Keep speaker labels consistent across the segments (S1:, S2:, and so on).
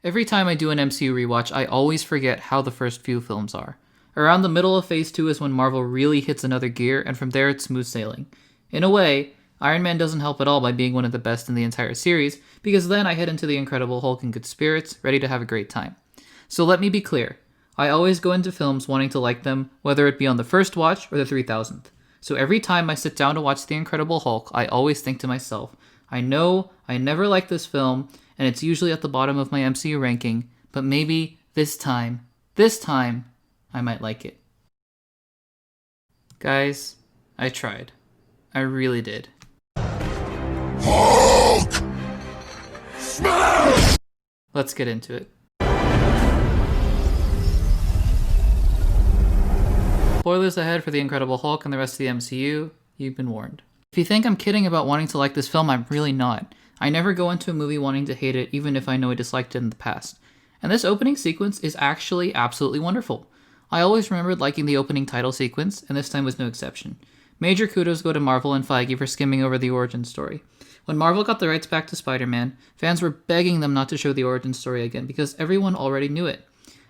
S1: Every time I do an MCU rewatch, I always forget how the first few films are. Around the middle of Phase 2 is when Marvel really hits another gear, and from there it's smooth sailing. In a way, Iron Man doesn't help at all by being one of the best in the entire series, because then I head into the Incredible Hulk in good spirits, ready to have a great time. So let me be clear, I always go into films wanting to like them, whether it be on the first watch or the 3000th. So every time I sit down to watch The Incredible Hulk, I always think to myself, I know I never liked this film, and it's usually at the bottom of my MCU ranking, but maybe this time, I might like it. Guys, I tried. I really did. Hulk! Smash! Let's get into it. Spoilers ahead for The Incredible Hulk and the rest of the MCU. You've been warned. If you think I'm kidding about wanting to like this film, I'm really not. I never go into a movie wanting to hate it, even if I know I disliked it in the past. And this opening sequence is actually absolutely wonderful. I always remembered liking the opening title sequence, and this time was no exception. Major kudos go to Marvel and Feige for skimming over the origin story. When Marvel got the rights back to Spider-Man, fans were begging them not to show the origin story again because everyone already knew it.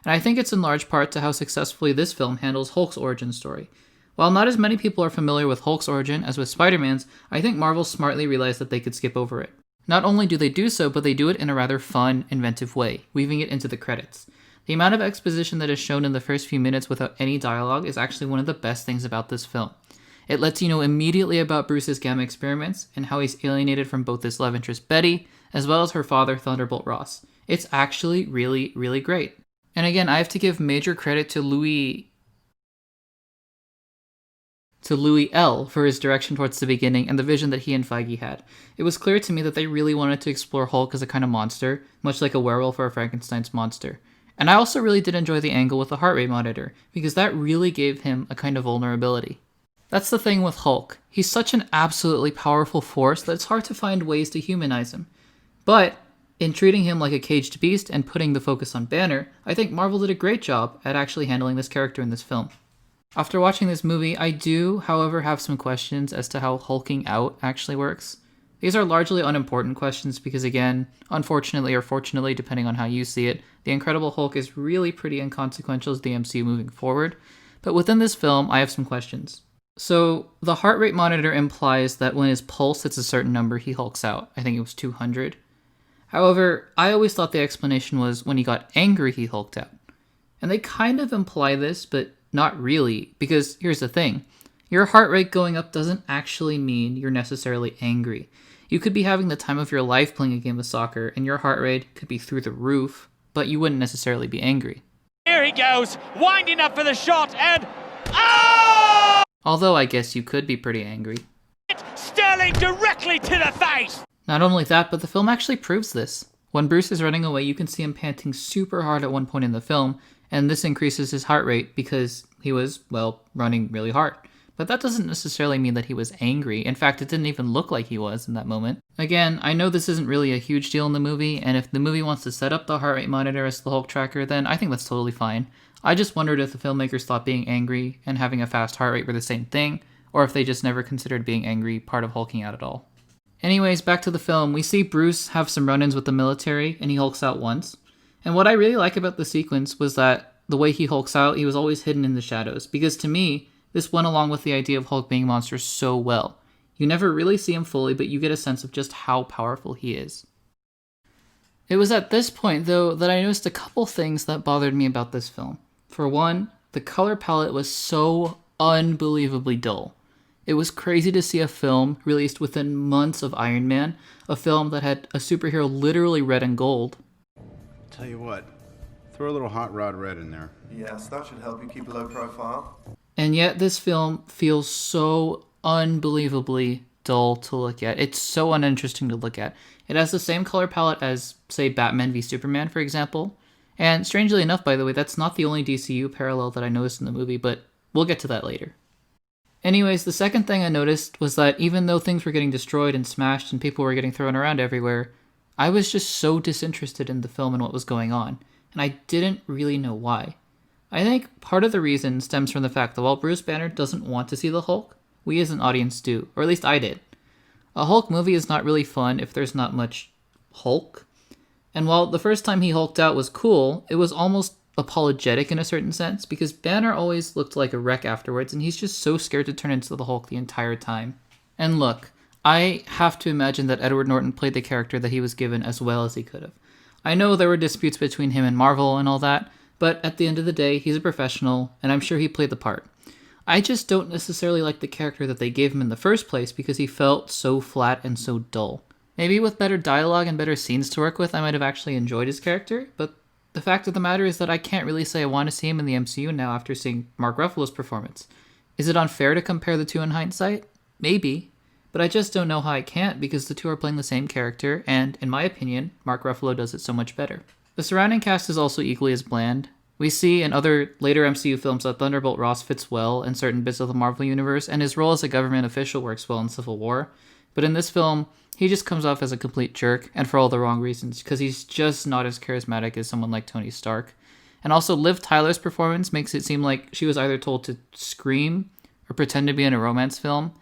S1: And I think it's in large part to how successfully this film handles Hulk's origin story. While not as many people are familiar with Hulk's origin as with Spider-Man's, I think Marvel smartly realized that they could skip over it. Not only do they do so, but they do it in a rather fun, inventive way, weaving it into the credits. The amount of exposition that is shown in the first few minutes without any dialogue is actually one of the best things about this film. It lets you know immediately about Bruce's gamma experiments and how he's alienated from both his love interest Betty, as well as her father Thunderbolt Ross. It's actually really, really great. And again, I have to give major credit to Louis L. for his direction towards the beginning and the vision that he and Feige had. It was clear to me that they really wanted to explore Hulk as a kind of monster, much like a werewolf or a Frankenstein's monster. And I also really did enjoy the angle with the heart rate monitor, because that really gave him a kind of vulnerability. That's the thing with Hulk. He's such an absolutely powerful force that it's hard to find ways to humanize him. But in treating him like a caged beast and putting the focus on Banner, I think Marvel did a great job at actually handling this character in this film. After watching this movie, I do, however, have some questions as to how hulking out actually works. These are largely unimportant questions because, again, unfortunately or fortunately, depending on how you see it, The Incredible Hulk is really pretty inconsequential to the MCU moving forward. But within this film, I have some questions. So, the heart rate monitor implies that when his pulse hits a certain number, he hulks out. I think it was 200. However, I always thought the explanation was when he got angry, he hulked out. And they kind of imply this, but not really, because here's the thing. Your heart rate going up doesn't actually mean you're necessarily angry. You could be having the time of your life playing a game of soccer, and your heart rate could be through the roof, but you wouldn't necessarily be angry.
S2: Here he goes, winding up for the shot, and... oh!
S1: Although I guess you could be pretty angry.
S2: Sterling directly to the face!
S1: Not only that, but the film actually proves this. When Bruce is running away, you can see him panting super hard at one point in the film, and this increases his heart rate because he was, well, running really hard. But that doesn't necessarily mean that he was angry. In fact, it didn't even look like he was in that moment. Again, I know this isn't really a huge deal in the movie, and if the movie wants to set up the heart rate monitor as the Hulk tracker, then I think that's totally fine. I just wondered if the filmmakers thought being angry and having a fast heart rate were the same thing, or if they just never considered being angry part of hulking out at all. Anyways, back to the film, we see Bruce have some run-ins with the military, and he hulks out once. And what I really like about the sequence was that the way he hulks out, he was always hidden in the shadows, because to me, this went along with the idea of Hulk being a monster so well. You never really see him fully, but you get a sense of just how powerful he is. It was at this point, though, that I noticed a couple things that bothered me about this film. For one, the color palette was so unbelievably dull. It was crazy to see a film released within months of Iron Man, a film that had a superhero literally red and gold.
S3: Tell you what, throw a little hot rod red in there.
S4: Yes, that should help you keep a low profile.
S1: And yet this film feels so unbelievably dull to look at. It's so uninteresting to look at. It has the same color palette as, say, Batman v Superman, for example. And strangely enough, by the way, that's not the only DCU parallel that I noticed in the movie, but we'll get to that later. Anyways, the second thing I noticed was that even though things were getting destroyed and smashed and people were getting thrown around everywhere, I was just so disinterested in the film and what was going on, and I didn't really know why. I think part of the reason stems from the fact that while Bruce Banner doesn't want to see the Hulk, we as an audience do, or at least I did. A Hulk movie is not really fun if there's not much Hulk. And while the first time he hulked out was cool, it was almost apologetic in a certain sense, because Banner always looked like a wreck afterwards, and he's just so scared to turn into the Hulk the entire time. And look, I have to imagine that Edward Norton played the character that he was given as well as he could have. I know there were disputes between him and Marvel and all that, but at the end of the day, he's a professional, and I'm sure he played the part. I just don't necessarily like the character that they gave him in the first place because he felt so flat and so dull. Maybe with better dialogue and better scenes to work with, I might have actually enjoyed his character, but the fact of the matter is that I can't really say I want to see him in the MCU now after seeing Mark Ruffalo's performance. Is it unfair to compare the two in hindsight? Maybe. But I just don't know how I can't because the two are playing the same character, and, in my opinion, Mark Ruffalo does it so much better. The surrounding cast is also equally as bland. We see in other later MCU films that Thunderbolt Ross fits well in certain bits of the Marvel Universe, and his role as a government official works well in Civil War. But in this film, he just comes off as a complete jerk, and for all the wrong reasons, because he's just not as charismatic as someone like Tony Stark. And also, Liv Tyler's performance makes it seem like she was either told to scream or pretend to be in a romance film,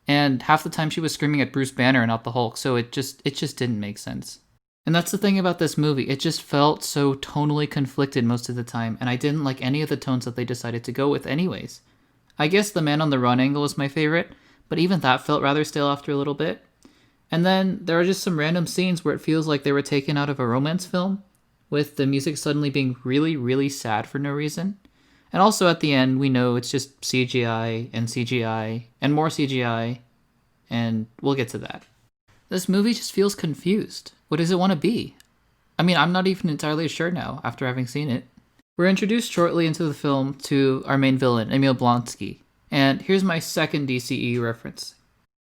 S1: and half the time she was screaming at Bruce Banner and not the Hulk, so it just didn't make sense. And that's the thing about this movie, it just felt so tonally conflicted most of the time, and I didn't like any of the tones that they decided to go with anyways. I guess the Man on the Run angle was my favorite, but even that felt rather stale after a little bit. And then there are just some random scenes where it feels like they were taken out of a romance film, with the music suddenly being really, really sad for no reason. And also at the end, we know it's just CGI and CGI and more CGI, and we'll get to that. This movie just feels confused. What does it want to be? I mean, I'm not even entirely sure now after having seen it. We're introduced shortly into the film to our main villain, Emil Blonsky. And here's my second DCEU reference.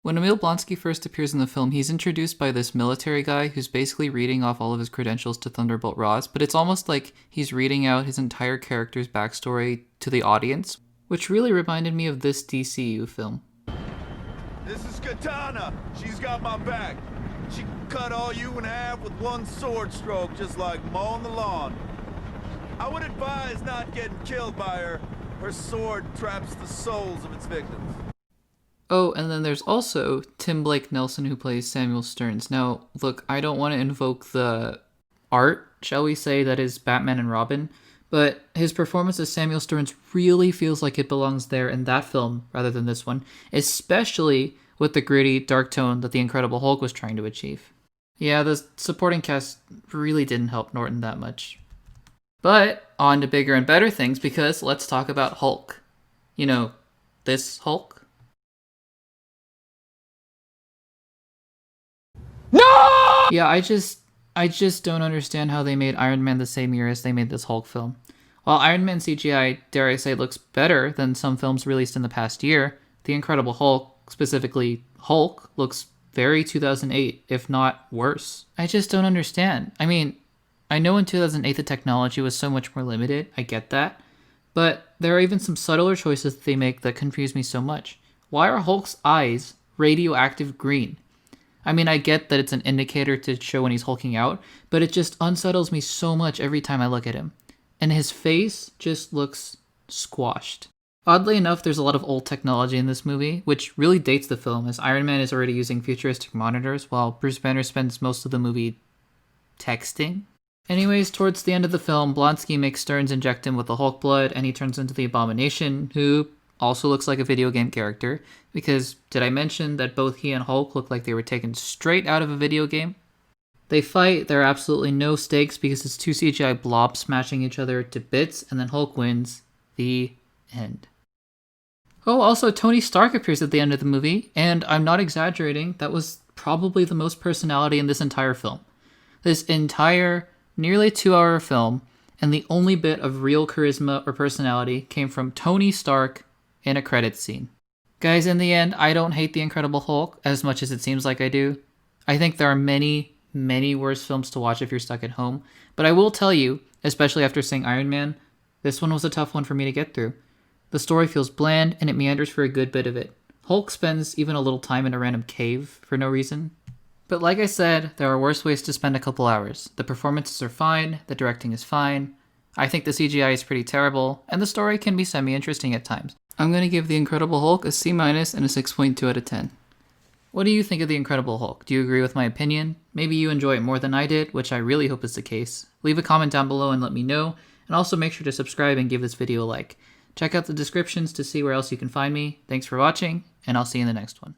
S1: When Emil Blonsky first appears in the film, he's introduced by this military guy who's basically reading off all of his credentials to Thunderbolt Ross, but it's almost like he's reading out his entire character's backstory to the audience, which really reminded me of this DCU film.
S5: This is Katana. She's got my back. She can cut all you in half with one sword stroke, just like mowing the lawn. I would advise not getting killed by her. Her sword traps the souls of its victims.
S1: Oh, and then there's also Tim Blake Nelson, who plays Samuel Stearns. Now, look, I don't want to invoke the art, shall we say, that is Batman and Robin, but his performance as Samuel Stearns really feels like it belongs there in that film rather than this one, especially with the gritty, dark tone that the Incredible Hulk was trying to achieve. Yeah, the supporting cast really didn't help Norton that much. But on to bigger and better things, because let's talk about Hulk. You know, this Hulk. No! Yeah, I just don't understand how they made Iron Man the same year as they made this Hulk film. While Iron Man CGI, dare I say, looks better than some films released in the past year, The Incredible Hulk, specifically Hulk, looks very 2008, if not worse. I just don't understand. I mean, I know in 2008 the technology was so much more limited, I get that, but there are even some subtler choices that they make that confuse me so much. Why are Hulk's eyes radioactive green? I mean, I get that it's an indicator to show when he's hulking out, but it just unsettles me so much every time I look at him. And his face just looks squashed. Oddly enough, there's a lot of old technology in this movie, which really dates the film, as Iron Man is already using futuristic monitors, while Bruce Banner spends most of the movie texting. Anyways, towards the end of the film, Blonsky makes Stearns inject him with the Hulk blood, and he turns into the Abomination, who also looks like a video game character, because did I mention that both he and Hulk look like they were taken straight out of a video game? They fight, there are absolutely no stakes because it's two CGI blobs smashing each other to bits, and then Hulk wins. The end. Oh, also Tony Stark appears at the end of the movie, and I'm not exaggerating, that was probably the most personality in this entire film. This entire, nearly 2-hour film, and the only bit of real charisma or personality came from Tony Stark in a credits scene. Guys, in the end, I don't hate The Incredible Hulk as much as it seems like I do. I think there are many, many worse films to watch if you're stuck at home, but I will tell you, especially after seeing Iron Man, this one was a tough one for me to get through. The story feels bland, and it meanders for a good bit of it. Hulk spends even a little time in a random cave for no reason. But like I said, there are worse ways to spend a couple hours. The performances are fine, the directing is fine, I think the CGI is pretty terrible, and the story can be semi-interesting at times. I'm going to give The Incredible Hulk a C- and a 6.2 out of 10. What do you think of The Incredible Hulk? Do you agree with my opinion? Maybe you enjoy it more than I did, which I really hope is the case. Leave a comment down below and let me know, and also make sure to subscribe and give this video a like. Check out the descriptions to see where else you can find me. Thanks for watching, and I'll see you in the next one.